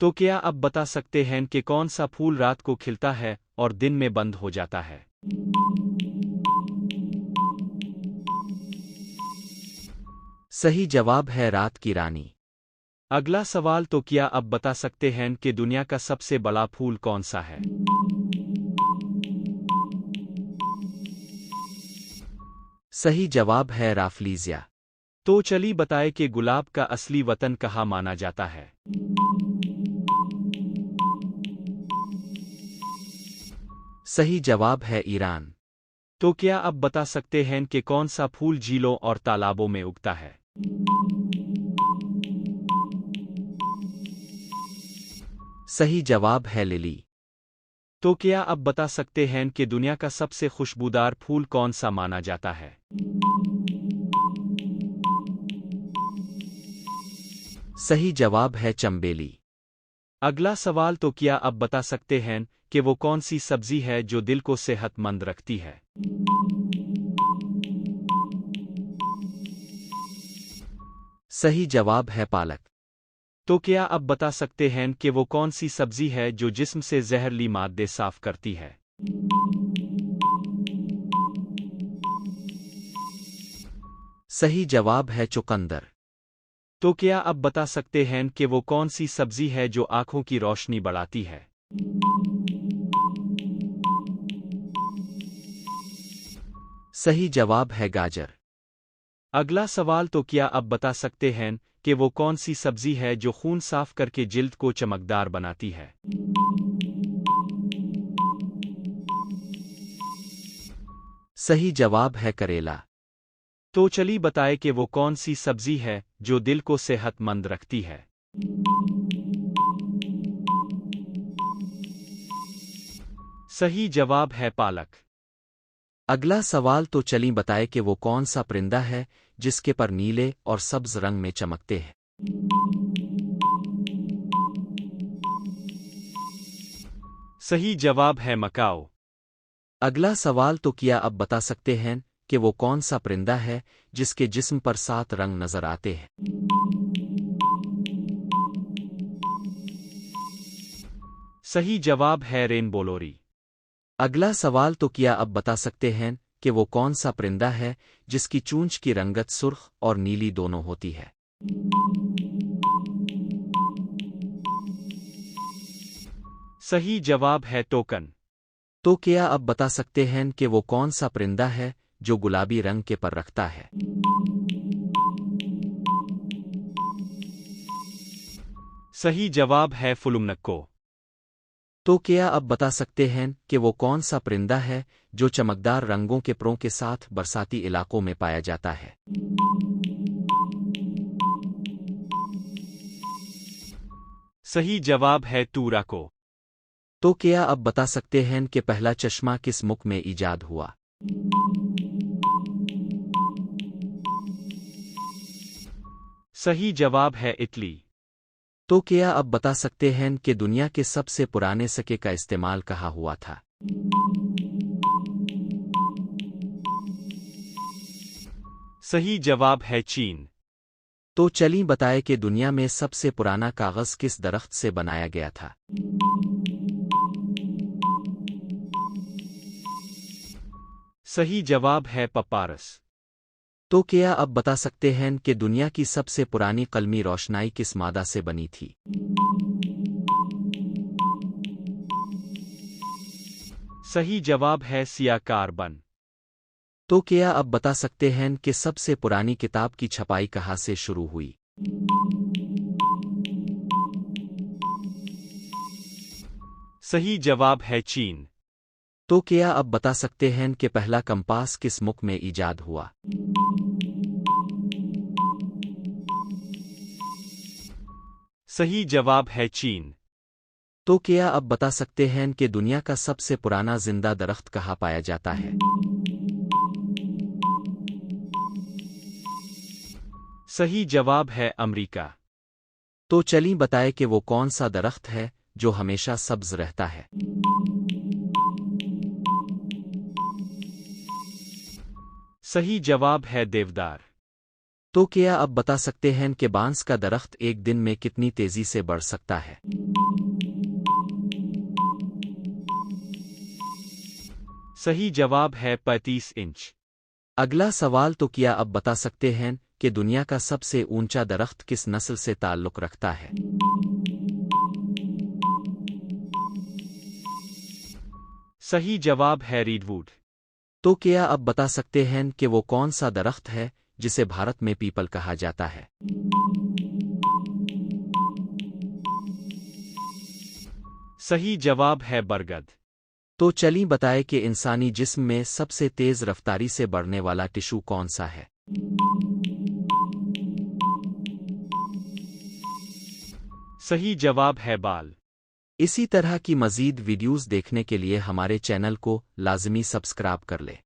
तो क्या आप बता सकते हैं कि कौन सा फूल रात को खिलता है और दिन में बंद हो जाता है? सही जवाब है रात की रानी। अगला सवाल, तो क्या आप बता सकते हैं कि दुनिया का सबसे बड़ा फूल कौन सा है? सही जवाब है राफलीजिया। तो चलिए बताए कि गुलाब का असली वतन कहाँ माना जाता है? सही जवाब है ईरान। तो क्या आप बता सकते हैं कि कौन सा फूल झीलों और तालाबों में उगता है? सही जवाब है लिली। तो क्या आप बता सकते हैं कि दुनिया का सबसे खुशबूदार फूल कौन सा माना जाता है? सही जवाब है चंबेली। अगला सवाल, तो क्या आप बता सकते हैं कि वो कौन सी सब्जी है जो दिल को सेहतमंद रखती है? सही जवाब है पालक। तो क्या आप बता सकते हैं कि वो कौन सी सब्जी है जो जिस्म से जहरीली मादे साफ करती है? सही जवाब है चुकंदर। तो क्या आप बता सकते हैं कि वो कौन सी सब्जी है जो आंखों की रोशनी बढ़ाती है? सही जवाब है गाजर। अगला सवाल, तो क्या आप बता सकते हैं कि वो कौन सी सब्जी है जो खून साफ करके जिल्द को चमकदार बनाती है? सही जवाब है करेला। तो चलिए बताए कि वो कौन सी सब्जी है जो दिल को सेहतमंद रखती है? सही जवाब है पालक। अगला सवाल, तो चली बताए कि वो कौन सा परिंदा है जिसके पर नीले और सब्ज रंग में चमकते हैं। सही जवाब है मकाओ। अगला सवाल, तो क्या आप बता सकते हैं कि वो कौन सा परिंदा है जिसके जिस्म पर 7 रंग नजर आते हैं? सही जवाब है रेनबो लोरी। अगला सवाल, तो क्या आप बता सकते हैं कि वो कौन सा परिंदा है जिसकी चूंच की रंगत सुर्ख और नीली दोनों होती है? सही जवाब है टोकन। तो क्या आप बता सकते हैं कि वो कौन सा परिंदा है जो गुलाबी रंग के पर रखता है? सही जवाब है फुलुमनक्को। तो क्या आप बता सकते हैं कि वो कौन सा परिंदा है जो चमकदार रंगों के परों के साथ बरसाती इलाकों में पाया जाता है? सही जवाब है टूराको। तो क्या आप बता सकते हैं कि पहला चश्मा किस मुल्क में ईजाद हुआ? सही जवाब है इटली। तो क्या आप बता सकते हैं कि दुनिया के सबसे पुराने सिक्के का इस्तेमाल कहाँ हुआ था? सही जवाब है चीन। तो चलिए बताए कि दुनिया में सबसे पुराना कागज किस दरख्त से बनाया गया था? सही जवाब है पपारस। तो क्या आप बता सकते हैं कि दुनिया की सबसे पुरानी कलमी रोशनाई किस मादा से बनी थी? सही जवाब है सिया कार्बन। तो क्या आप बता सकते हैं कि सबसे पुरानी किताब की छपाई कहाँ से शुरू हुई? सही जवाब है चीन। तो क्या आप बता सकते हैं कि पहला कंपास किस मुल्क में ईजाद हुआ? सही जवाब है चीन। तो क्या आप बता सकते हैं कि दुनिया का सबसे पुराना जिंदा दरख्त कहाँ पाया जाता है? सही जवाब है अमेरिका। तो चलिए बताए कि वो कौन सा दरख्त है जो हमेशा सब्ज रहता है? सही जवाब है देवदार। तो क्या आप बता सकते हैं कि बांस का दरख्त एक दिन में कितनी तेजी से बढ़ सकता है? सही जवाब है 35 इंच। अगला सवाल तो क्या अब बता सकते हैं कि दुनिया का सबसे ऊंचा दरख्त किस नस्ल से ताल्लुक़ रखता है? सही जवाब है रीडवुड। तो क्या अब बता सकते हैं कि वो कौन सा दरख्त है जिसे भारत में पीपल कहा जाता है? सही जवाब है बरगद। तो चलिए बताए कि इंसानी जिस्म में सबसे तेज़ रफ्तारी से बढ़ने वाला टिश्यू कौन सा है? सही जवाब है बाल। इसी तरह की मज़ीद वीडियोज़ देखने के लिए हमारे चैनल को लाज़मी सब्सक्राइब कर ले।